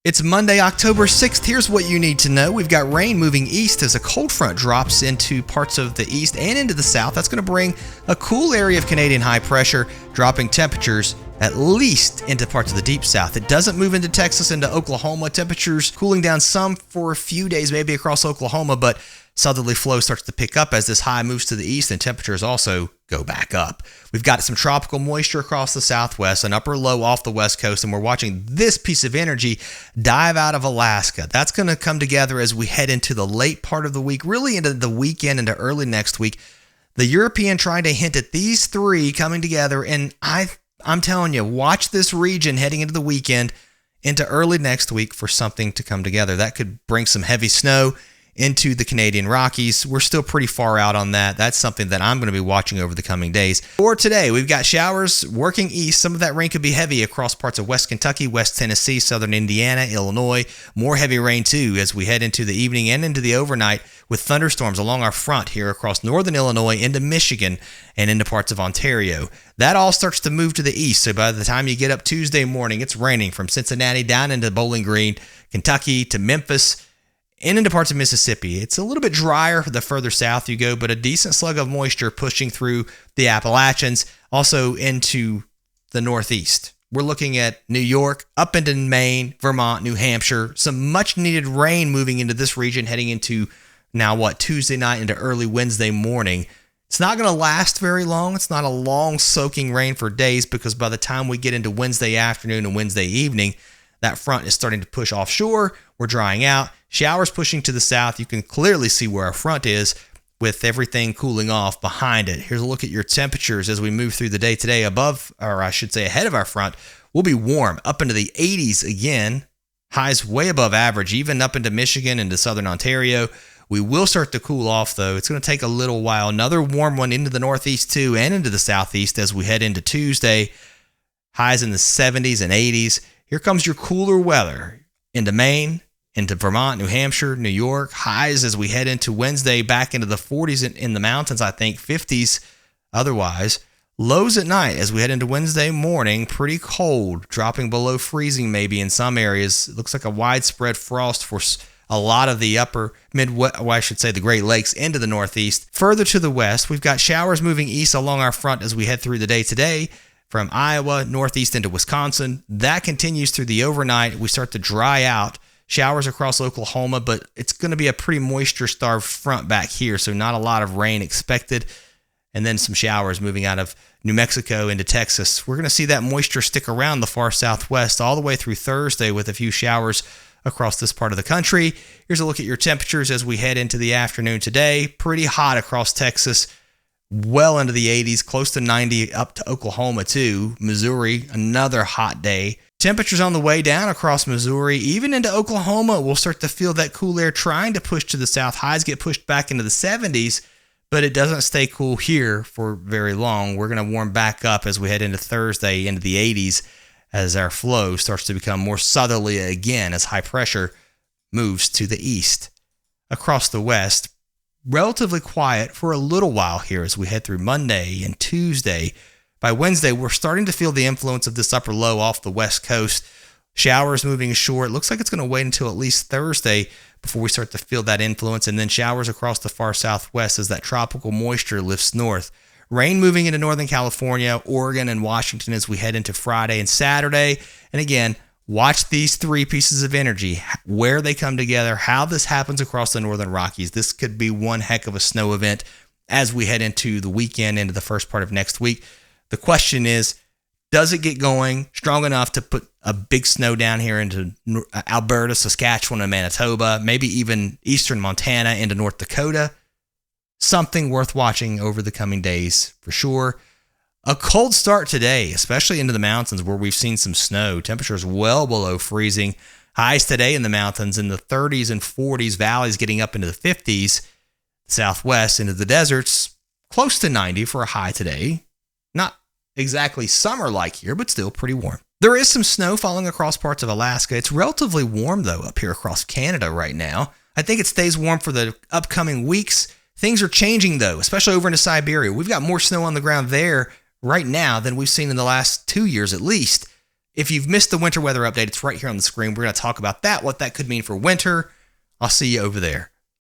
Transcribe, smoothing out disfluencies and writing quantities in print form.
It's Monday, October 6th. Here's what you need to know. We've got rain moving east as a cold front drops into parts of the east and into the south. That's going to bring a cool area of Canadian high pressure, dropping temperatures at least into parts of the deep south. It doesn't move into Texas, into Oklahoma. Temperatures cooling down some for a few days, maybe across Oklahoma, but southerly flow starts to pick up as this high moves to the east and temperatures also go back up. We've got some tropical moisture across the southwest, an upper low off the west coast, and we're watching this piece of energy dive out of Alaska. That's going to come together as we head into the late part of the week, really into the weekend, into early next week. The European trying to hint at these three coming together, and I'm telling you, watch this region heading into the weekend, into early next week for something to come together. That could bring some heavy snow into the Canadian Rockies. We're still pretty far out on that. That's something that I'm going to be watching over the coming days. For today, we've got showers working east. Some of that rain could be heavy across parts of West Kentucky, West Tennessee, Southern Indiana, Illinois. More heavy rain too as we head into the evening and into the overnight with thunderstorms along our front here across northern Illinois into Michigan and into parts of Ontario. That all starts to move to the east. So by the time you get up Tuesday morning, it's raining from Cincinnati down into Bowling Green, Kentucky to Memphis, and into parts of Mississippi. It's a little bit drier the further south you go, but a decent slug of moisture pushing through the Appalachians, also into the northeast. We're looking at New York, up into Maine, Vermont, New Hampshire. Some much needed rain moving into this region heading into Tuesday night into early Wednesday morning. It's not going to last very long. It's not a long soaking rain for days because by the time we get into Wednesday afternoon and Wednesday evening, that front is starting to push offshore. We're drying out. Showers pushing to the south. You can clearly see where our front is with everything cooling off behind it. Here's a look at your temperatures as we move through the day today. Above, or I should say ahead of our front, we'll be warm up into the 80s again. Highs way above average, even up into Michigan, into southern Ontario. We will start to cool off, though. It's going to take a little while. Another warm one into the northeast, too, and into the southeast as we head into Tuesday. Highs in the 70s and 80s. Here comes your cooler weather into Maine, into Vermont, New Hampshire, New York. Highs as we head into Wednesday, back into the 40s in the mountains, I think 50s otherwise. Lows at night as we head into Wednesday morning, pretty cold, dropping below freezing maybe in some areas. It looks like a widespread frost for a lot of the upper Midwest, well, I should say the Great Lakes into the northeast. Further to the west, we've got showers moving east along our front as we head through the day today. From Iowa, northeast into Wisconsin. That continues through the overnight. We start to dry out. Showers across Oklahoma, but it's going to be a pretty moisture-starved front back here, so not a lot of rain expected. And then some showers moving out of New Mexico into Texas. We're going to see that moisture stick around the far southwest all the way through Thursday with a few showers across this part of the country. Here's a look at your temperatures as we head into the afternoon today. Pretty hot across Texas. Well into the 80s, close to 90 up to Oklahoma too. Missouri, another hot day. Temperatures on the way down across Missouri, even into Oklahoma. We'll start to feel that cool air trying to push to the south. Highs get pushed back into the 70s, but it doesn't stay cool here for very long. We're going to warm back up as we head into Thursday into the 80s as our flow starts to become more southerly again as high pressure moves to the east. Across the west, relatively quiet for a little while here as we head through Monday and Tuesday. By Wednesday, we're starting to feel the influence of this upper low off the west coast. Showers moving ashore. It looks like it's going to wait until at least Thursday before we start to feel that influence, and then showers across the far southwest as that tropical moisture lifts north. Rain moving into Northern California, Oregon, and Washington as we head into Friday and Saturday. And again, watch these three pieces of energy, where they come together, how this happens across the Northern Rockies. This could be one heck of a snow event as we head into the weekend, into the first part of next week. The question is, does it get going strong enough to put a big snow down here into Alberta, Saskatchewan, and Manitoba, maybe even eastern Montana into North Dakota? Something worth watching over the coming days for sure. A cold start today, especially into the mountains where we've seen some snow. Temperatures well below freezing. Highs today in the mountains in the 30s and 40s. Valleys getting up into the 50s. Southwest into the deserts, close to 90 for a high today. Not exactly summer-like here, but still pretty warm. There is some snow falling across parts of Alaska. It's relatively warm, though, up here across Canada right now. I think it stays warm for the upcoming weeks. Things are changing, though, especially over into Siberia. We've got more snow on the ground there right now than we've seen in the last 2 years at least. If you've missed the winter weather update, it's right here on the screen. We're going to talk about that, what that could mean for winter. I'll see you over there.